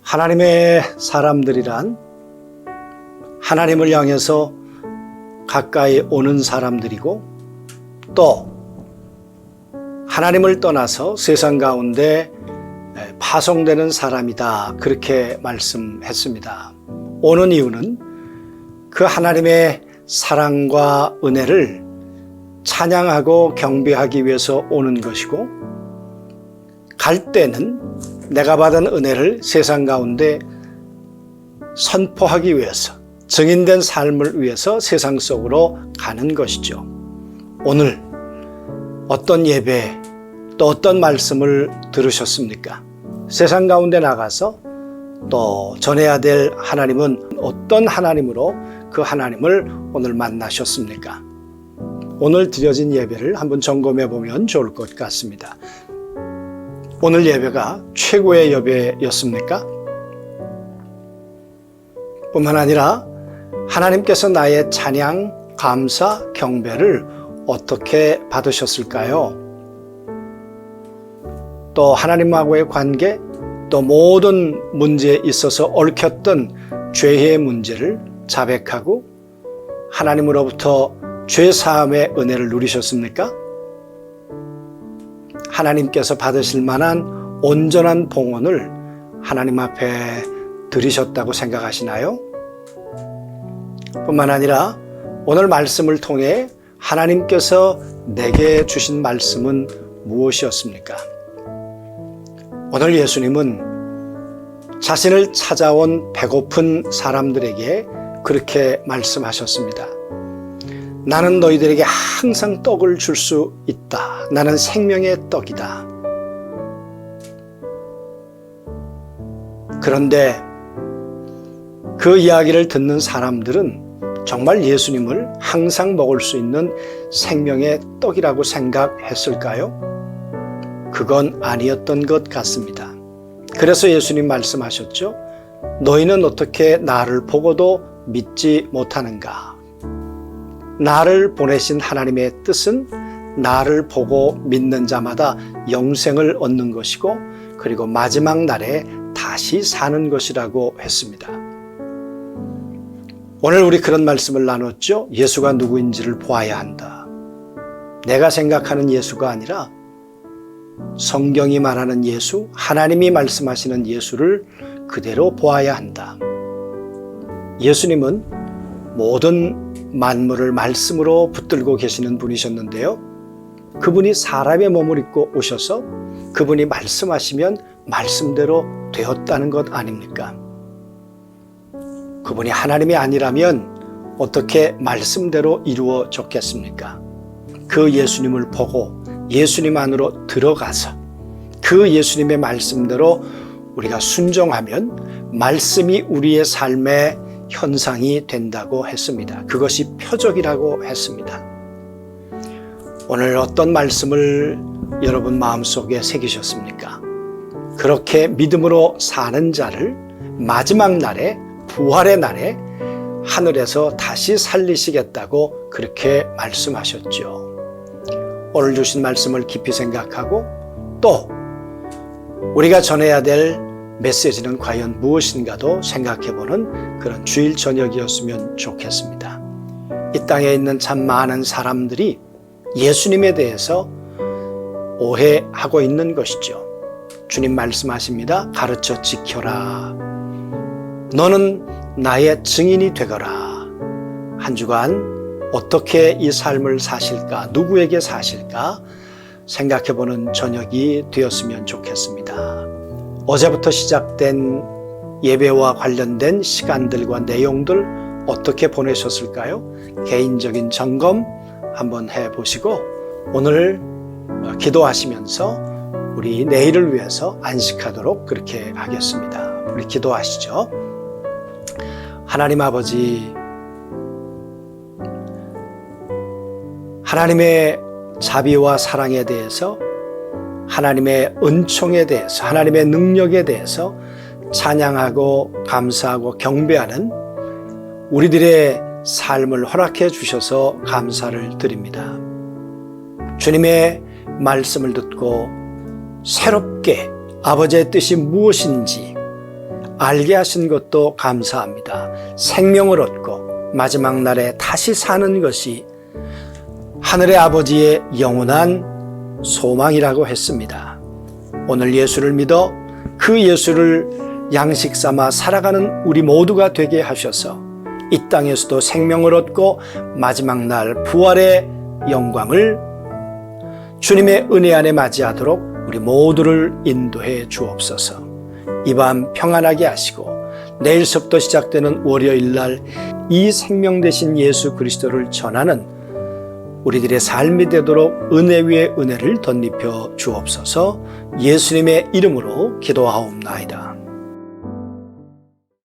하나님의 사람들이란 하나님을 향해서 가까이 오는 사람들이고 또 하나님을 떠나서 세상 가운데 파송되는 사람이다, 그렇게 말씀했습니다. 오는 이유는 그 하나님의 사랑과 은혜를 찬양하고 경배하기 위해서 오는 것이고, 갈 때는 내가 받은 은혜를 세상 가운데 선포하기 위해서, 증인된 삶을 위해서 세상 속으로 가는 것이죠. 오늘 어떤 예배 또 어떤 말씀을 들으셨습니까? 세상 가운데 나가서 또 전해야 될 하나님은 어떤 하나님으로 그 하나님을 오늘 만나셨습니까? 오늘 드려진 예배를 한번 점검해 보면 좋을 것 같습니다. 오늘 예배가 최고의 예배였습니까? 뿐만 아니라 하나님께서 나의 찬양, 감사, 경배를 어떻게 받으셨을까요? 또 하나님하고의 관계, 또 모든 문제에 있어서 얽혔던 죄의 문제를 자백하고 하나님으로부터 죄 사함의 은혜를 누리셨습니까? 하나님께서 받으실 만한 온전한 봉헌을 하나님 앞에 드리셨다고 생각하시나요? 뿐만 아니라 오늘 말씀을 통해 하나님께서 내게 주신 말씀은 무엇이었습니까? 오늘 예수님은 자신을 찾아온 배고픈 사람들에게 그렇게 말씀하셨습니다. 나는 너희들에게 항상 떡을 줄 수 있다. 나는 생명의 떡이다. 그런데 그 이야기를 듣는 사람들은 정말 예수님을 항상 먹을 수 있는 생명의 떡이라고 생각했을까요? 그건 아니었던 것 같습니다. 그래서 예수님 말씀하셨죠. 너희는 어떻게 나를 보고도 믿지 못하는가? 나를 보내신 하나님의 뜻은 나를 보고 믿는 자마다 영생을 얻는 것이고, 그리고 마지막 날에 다시 사는 것이라고 했습니다. 오늘 우리 그런 말씀을 나눴죠. 예수가 누구인지를 보아야 한다. 내가 생각하는 예수가 아니라 성경이 말하는 예수, 하나님이 말씀하시는 예수를 그대로 보아야 한다. 예수님은 모든 만물을 말씀으로 붙들고 계시는 분이셨는데요. 그분이 사람의 몸을 입고 오셔서 그분이 말씀하시면 말씀대로 되었다는 것 아닙니까? 그분이 하나님이 아니라면 어떻게 말씀대로 이루어졌겠습니까? 그 예수님을 보고 예수님 안으로 들어가서 그 예수님의 말씀대로 우리가 순종하면 말씀이 우리의 삶의 현상이 된다고 했습니다. 그것이 표적이라고 했습니다. 오늘 어떤 말씀을 여러분 마음속에 새기셨습니까? 그렇게 믿음으로 사는 자를 마지막 날에, 부활의 날에 하늘에서 다시 살리시겠다고 그렇게 말씀하셨죠. 오늘 주신 말씀을 깊이 생각하고 또 우리가 전해야 될 메시지는 과연 무엇인가도 생각해보는 그런 주일 저녁이었으면 좋겠습니다. 이 땅에 있는 참 많은 사람들이 예수님에 대해서 오해하고 있는 것이죠. 주님 말씀하십니다. 가르쳐 지켜라. 너는 나의 증인이 되거라. 한 주간 어떻게 이 삶을 사실까? 누구에게 사실까? 생각해보는 저녁이 되었으면 좋겠습니다. 어제부터 시작된 예배와 관련된 시간들과 내용들 어떻게 보내셨을까요? 개인적인 점검 한번 해보시고 오늘 기도하시면서 우리 내일을 위해서 안식하도록 그렇게 하겠습니다. 우리 기도하시죠. 하나님 아버지, 하나님의 자비와 사랑에 대해서, 하나님의 은총에 대해서, 하나님의 능력에 대해서 찬양하고 감사하고 경배하는 우리들의 삶을 허락해 주셔서 감사를 드립니다. 주님의 말씀을 듣고 새롭게 아버지의 뜻이 무엇인지 알게 하신 것도 감사합니다. 생명을 얻고 마지막 날에 다시 사는 것이 하늘의 아버지의 영원한 소망이라고 했습니다. 오늘 예수를 믿어 그 예수를 양식 삼아 살아가는 우리 모두가 되게 하셔서 이 땅에서도 생명을 얻고 마지막 날 부활의 영광을 주님의 은혜 안에 맞이하도록 우리 모두를 인도해 주옵소서. 이 밤 평안하게 하시고 내일서부터 시작되는 월요일 날 이 생명 되신 예수 그리스도를 전하는 우리들의 삶이 되도록 은혜 위에 은혜를 덧입혀 주옵소서. 예수님의 이름으로 기도하옵나이다.